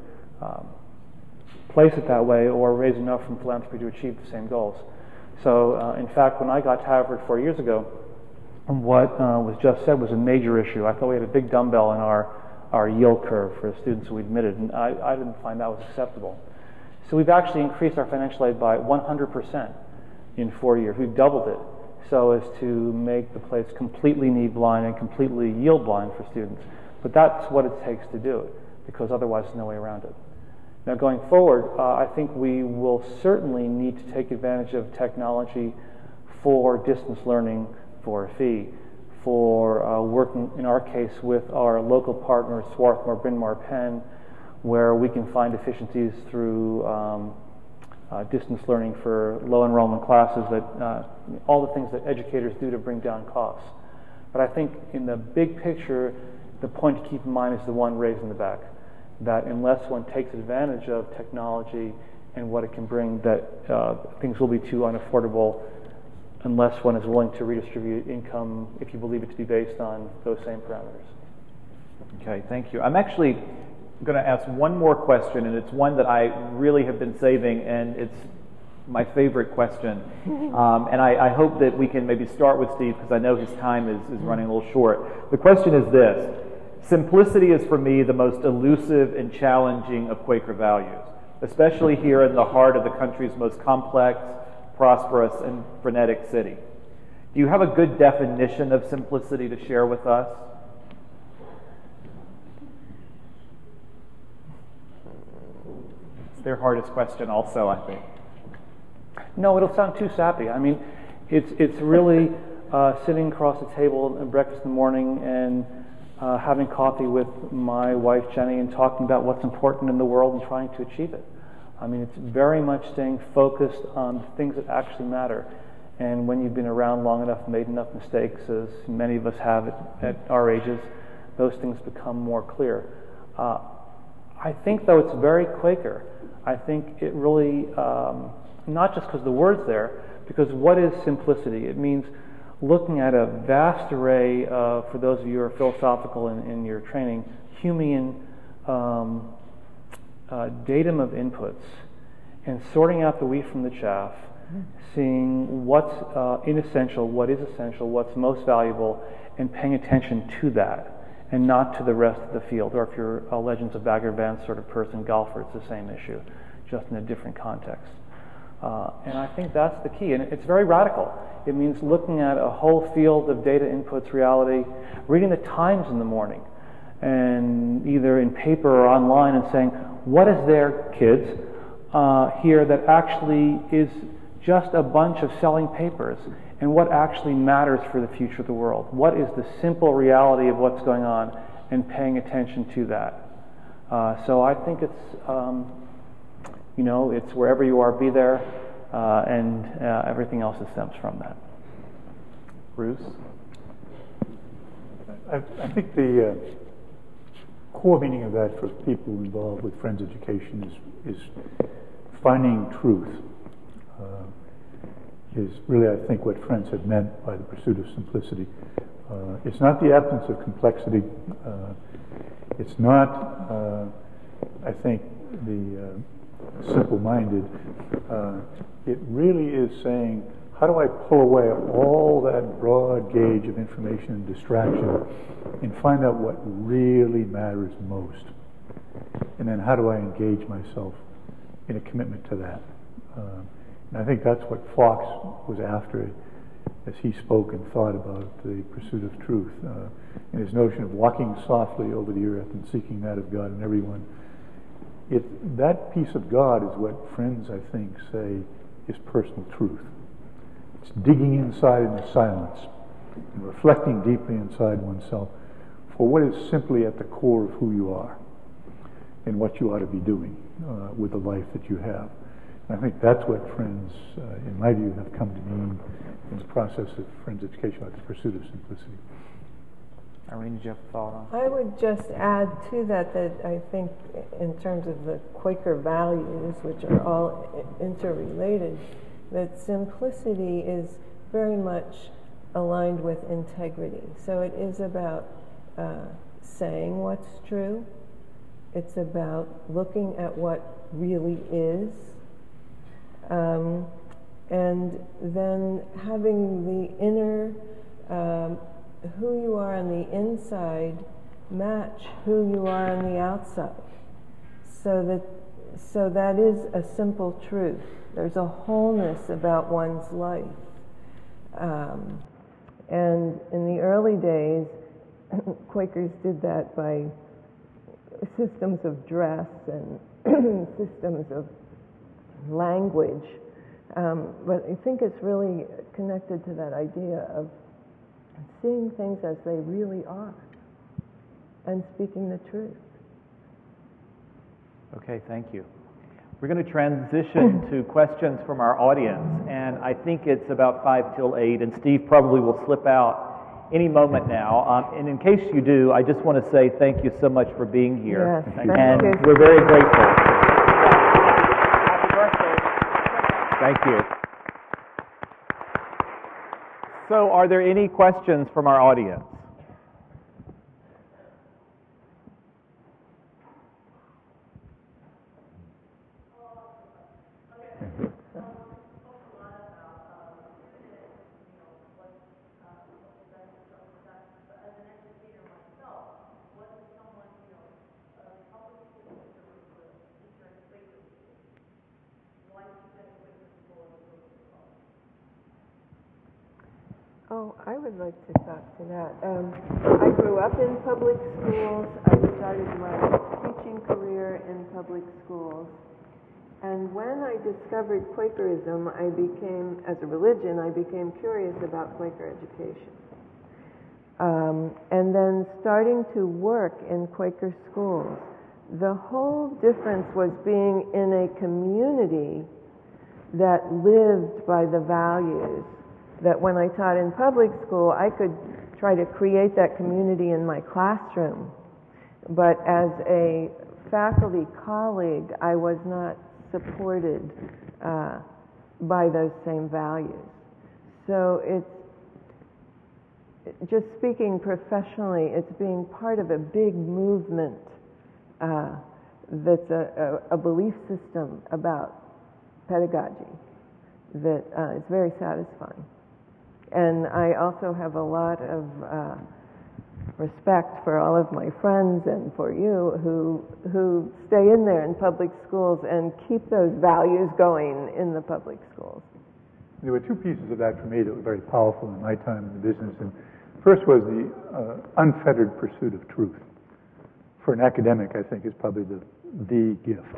place it that way or raise enough from philanthropy to achieve the same goals. So, in fact, when I got to Harvard 4 years ago, what was just said was a major issue. I thought we had a big dumbbell in our yield curve for the students who we admitted, and I didn't find that was acceptable. So we've actually increased our financial aid by 100% in 4 years. We've doubled it so as to make the place completely need blind and completely yield blind for students. But that's what it takes to do it, because otherwise there's no way around it. Now going forward, I think we will certainly need to take advantage of technology for distance learning for a fee, for working, in our case, with our local partners, Swarthmore, Bryn Mawr, Penn, where we can find efficiencies through distance learning for low enrollment classes, that all the things that educators do to bring down costs. But I think in the big picture, the point to keep in mind is the one raised in the back, that unless one takes advantage of technology and what it can bring, that things will be too unaffordable unless one is willing to redistribute income, if you believe it to be based on those same parameters. Okay, thank you. I'm actually going to ask one more question, and it's one that I really have been saving, and it's my favorite question. And I hope that we can maybe start with Steve, because I know his time is running a little short. The question is this: simplicity is for me the most elusive and challenging of Quaker values, especially here in the heart of the country's most complex, prosperous, and frenetic city. Do you have a good definition of simplicity to share with us? It's their hardest question also, I think. No, it'll sound too sappy. I mean, it's really sitting across the table at breakfast in the morning and having coffee with my wife, Jenny, and talking about what's important in the world and trying to achieve it. I mean, it's very much staying focused on the things that actually matter. And when you've been around long enough, made enough mistakes, as many of us have at our ages, those things become more clear. I think, though, it's very Quaker. I think it really, not just because the word's there, because what is simplicity? It means looking at a vast array of, for those of you who are philosophical in your training, Humean datum of inputs, and sorting out the wheat from the chaff, seeing what's inessential, what is essential, what's most valuable, and paying attention to that, and not to the rest of the field. Or if you're a Legends of Bagger Vance sort of person, golfer, it's the same issue, just in a different context. And I think that's the key, and it's very radical. It means looking at a whole field of data inputs, reality, reading the Times in the morning, and either in paper or online, and saying, what is there, kids, here that actually is just a bunch of selling papers, and what actually matters for the future of the world? What is the simple reality of what's going on, and paying attention to that? So I think it's, it's wherever you are, be there, and everything else that stems from that. Bruce? I think the core meaning of that for people involved with Friends Education is finding truth. Is really, I think, what Friends have meant by the pursuit of simplicity. It's not the absence of complexity. It's not, I think, the simple-minded. It really is saying, how do I pull away all that broad gauge of information and distraction and find out what really matters most? And then how do I engage myself in a commitment to that? And I think that's what Fox was after as he spoke and thought about the pursuit of truth. And his notion of walking softly over the earth and seeking that of God in everyone. That piece of God is what Friends, I think, say is personal truth. It's digging inside in the silence and reflecting deeply inside oneself for what is simply at the core of who you are and what you ought to be doing with the life that you have. And I think that's what Friends, in my view, have come to mean in the process of Friends Education, about the pursuit of simplicity. Irene, did you have a thought on? I would just add to that I think in terms of the Quaker values, which are all interrelated, that simplicity is very much aligned with integrity. So it is about saying what's true. It's about looking at what really is. And then having the inner, who you are on the inside match who you are on the outside. So that is a simple truth. There's a wholeness about one's life. And in the early days, Quakers did that by systems of dress and systems of language. But I think it's really connected to that idea of seeing things as they really are and speaking the truth. Okay, thank you. We're going to transition to questions from our audience, and I think it's about 5 till 8, and Steve probably will slip out any moment now. And in case you do, I just want to say thank you so much for being here. Yes, and thank you. We're very grateful. Happy birthday. Thank you. So, are there any questions from our audience? Oh, I would like to talk to that. I grew up in public schools. I started my teaching career in public schools. And when I discovered Quakerism, as a religion, I became curious about Quaker education. And then starting to work in Quaker schools, the whole difference was being in a community that lived by the values that when I taught in public school, I could try to create that community in my classroom. But as a faculty colleague, I was not supported, by those same values. So it's, just speaking professionally, it's being part of a big movement that's a belief system about pedagogy that is very satisfying. And I also have a lot of respect for all of my friends and for you who stay in there in public schools and keep those values going in the public schools. There were two pieces of that for me that were very powerful in my time in the business. And first was the unfettered pursuit of truth. For an academic, I think, is probably the gift.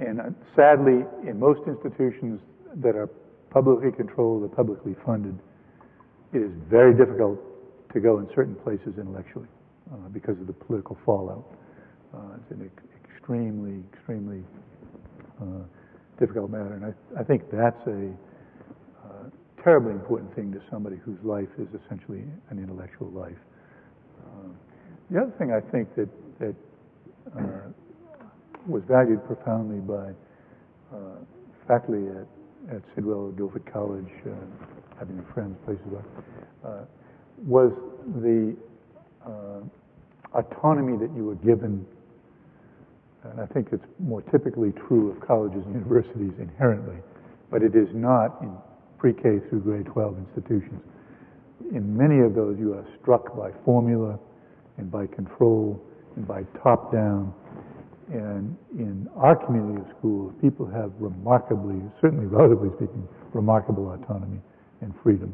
And sadly, in most institutions that are publicly controlled or publicly funded, it is very difficult to go in certain places intellectually because of the political fallout. It's an extremely difficult matter, and I think that's a terribly important thing to somebody whose life is essentially an intellectual life. The other thing I think that was valued profoundly by faculty at Sidwell, Guildford College, having friends, places like was the autonomy that you were given, and I think it's more typically true of colleges and universities inherently, but it is not in pre-K through grade 12 institutions. In many of those, you are struck by formula and by control and by top-down. And in our community of schools, people have remarkably, certainly relatively speaking, remarkable autonomy and freedom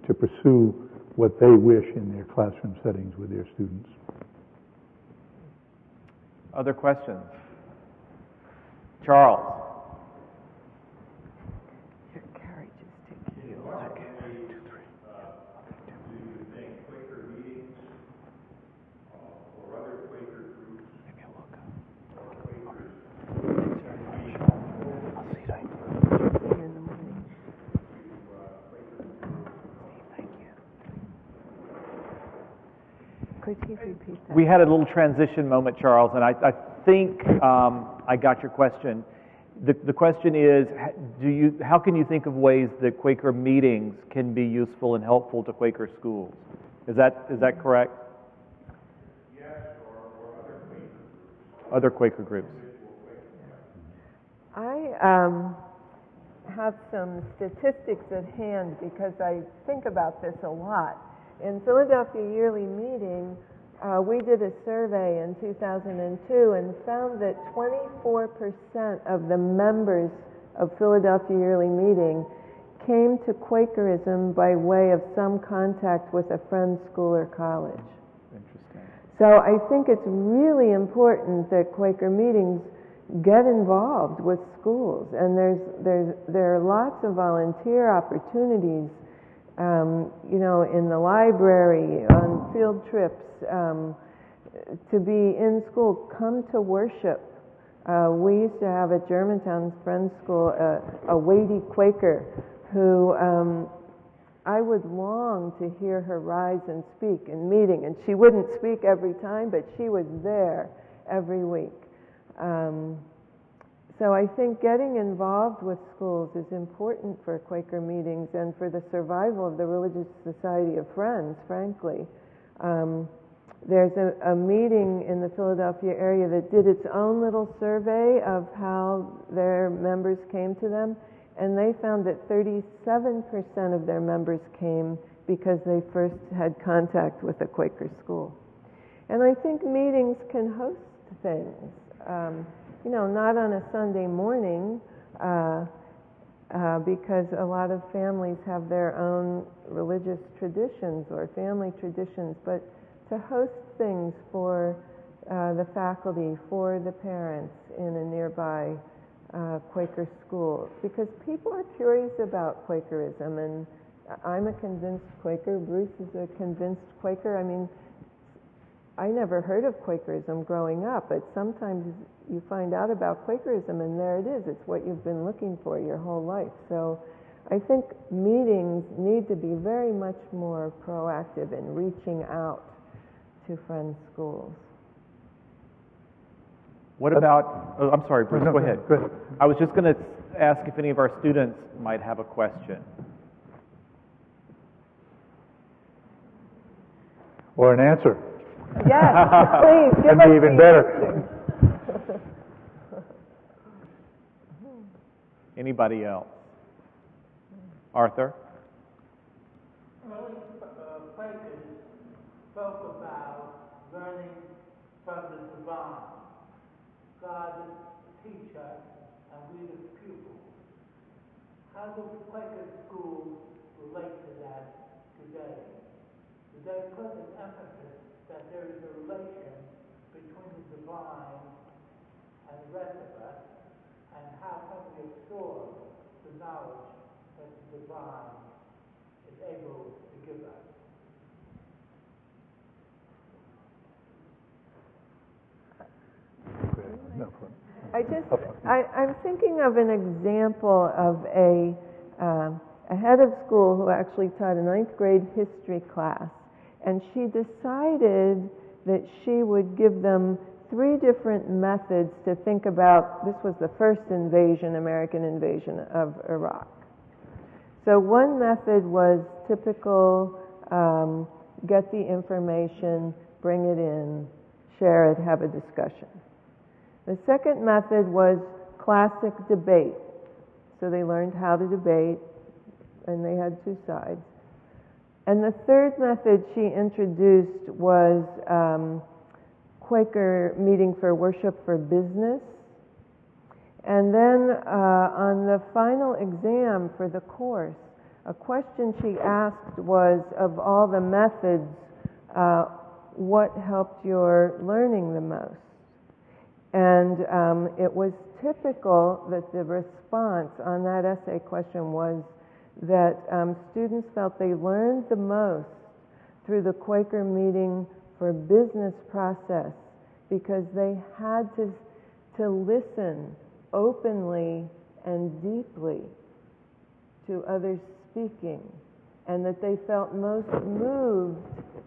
to pursue what they wish in their classroom settings with their students. Other questions? Charles. Your carriage is taking you. Do you think Quaker meetings or other Quaker groups or Quakers Could you repeat that? We had a little transition moment, Charles, and I think I got your question. The question is, how can you think of ways that Quaker meetings can be useful and helpful to Quaker schools? Is that correct? Yes, or other Quaker groups. Other Quaker groups. I have some statistics at hand because I think about this a lot. In Philadelphia Yearly Meeting, we did a survey in 2002 and found that 24% of the members of Philadelphia Yearly Meeting came to Quakerism by way of some contact with a Friends School or college. Interesting. So I think it's really important that Quaker meetings get involved with schools, and there are lots of volunteer opportunities. In the library, on field trips, to be in school, come to worship. We used to have at Germantown's Friends School a weighty Quaker who I would long to hear her rise and speak in meeting, and she wouldn't speak every time, but she was there every week. So I think getting involved with schools is important for Quaker meetings and for the survival of the Religious Society of Friends, frankly. There's a meeting in the Philadelphia area that did its own little survey of how their members came to them, and they found that 37% of their members came because they first had contact with a Quaker school. And I think meetings can host things. Not on a Sunday morning, because a lot of families have their own religious traditions or family traditions, but to host things for the faculty, for the parents in a nearby Quaker school, because people are curious about Quakerism, and I'm a convinced Quaker, Bruce is a convinced Quaker. I mean, I never heard of Quakerism growing up, but sometimes you find out about Quakerism and there it is. It's what you've been looking for your whole life. So I think meetings need to be very much more proactive in reaching out to Friends schools. What about, I'm sorry, Bruce, No, go ahead. Go ahead. I was just going to ask if any of our students might have a question. Or an answer. Yes, please, give That'd us be even the better. answer. Anybody else? Arthur? Early Quakers spoke about learning from the divine. God is the teacher and we the pupils. How do Quaker schools relate to that today? Do they put an emphasis that there is a relation between the divine and the rest of us, and how can we absorb the knowledge that the divine is able to give us? I'm thinking of an example of a head of school who actually taught a 9th grade history class, and she decided that she would give them 3 different methods to think about. This was the first invasion, American invasion of Iraq. So one method was typical, get the information, bring it in, share it, have a discussion. The second method was classic debate. So they learned how to debate, and they had 2 sides. And the third method she introduced was Quaker meeting for worship for business. And then on the final exam for the course, a question she asked was, of all the methods, what helped your learning the most? And it was typical that the response on that essay question was that students felt they learned the most through the Quaker meeting for business process, because they had to listen openly and deeply to others speaking, and that they felt most moved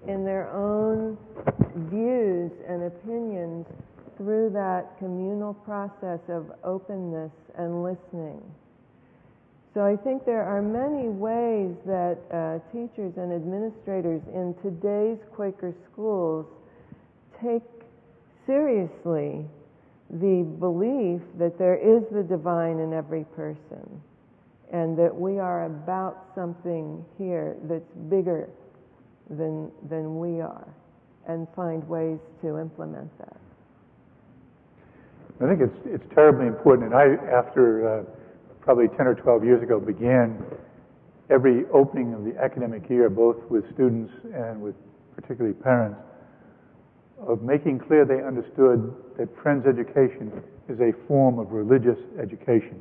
in their own views and opinions through that communal process of openness and listening. So I think there are many ways that teachers and administrators in today's Quaker schools take seriously the belief that there is the divine in every person, and that we are about something here that's bigger than we are, and find ways to implement that. I think it's terribly important, and I, after probably 10 or 12 years ago, began every opening of the academic year, both with students and with particularly parents, of making clear they understood that Friends Education is a form of religious education.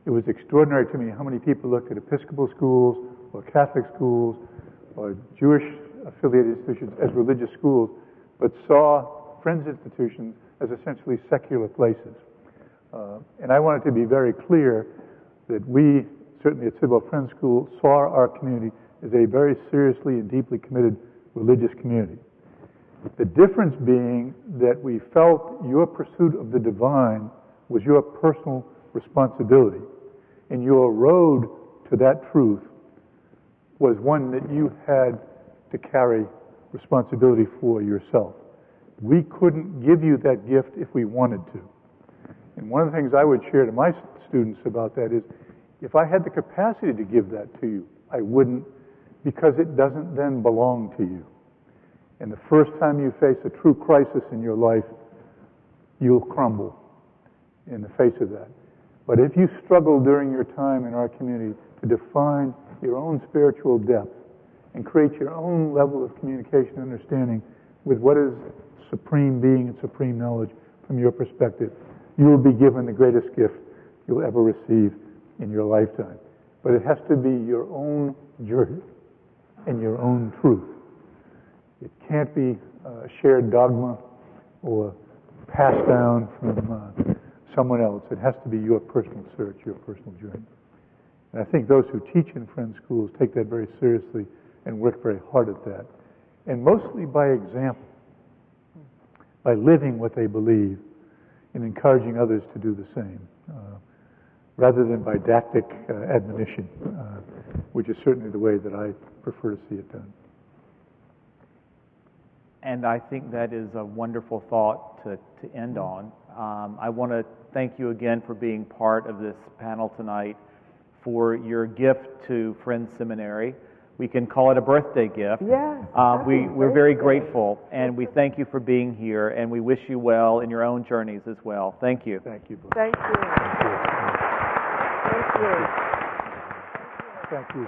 It was extraordinary to me how many people looked at Episcopal schools or Catholic schools or Jewish-affiliated institutions as religious schools, but saw Friends institutions as essentially secular places. And I wanted to be very clear that we, certainly at Sidwell Friends School, saw our community as a very seriously and deeply committed religious community. The difference being that we felt your pursuit of the divine was your personal responsibility, and your road to that truth was one that you had to carry responsibility for yourself. We couldn't give you that gift if we wanted to. And one of the things I would share to my students about that is, if I had the capacity to give that to you, I wouldn't, because it doesn't then belong to you. And the first time you face a true crisis in your life, you'll crumble in the face of that. But if you struggle during your time in our community to define your own spiritual depth and create your own level of communication and understanding with what is supreme being and supreme knowledge from your perspective, you will be given the greatest gift you'll ever receive in your lifetime. But it has to be your own journey and your own truth. It can't be a shared dogma or passed down from someone else. It has to be your personal search, your personal journey. And I think those who teach in Friends schools take that very seriously and work very hard at that. And mostly by example, by living what they believe and encouraging others to do the same, rather than by didactic admonition, which is certainly the way that I prefer to see it done. And I think that is a wonderful thought to end on. I want to thank you again for being part of this panel tonight, for your gift to Friends Seminary. We can call it a birthday gift. Yes. We're very grateful, and we thank you for being here, and we wish you well in your own journeys as well. Thank you. Thank you. Thank you. Thank you. Thank you.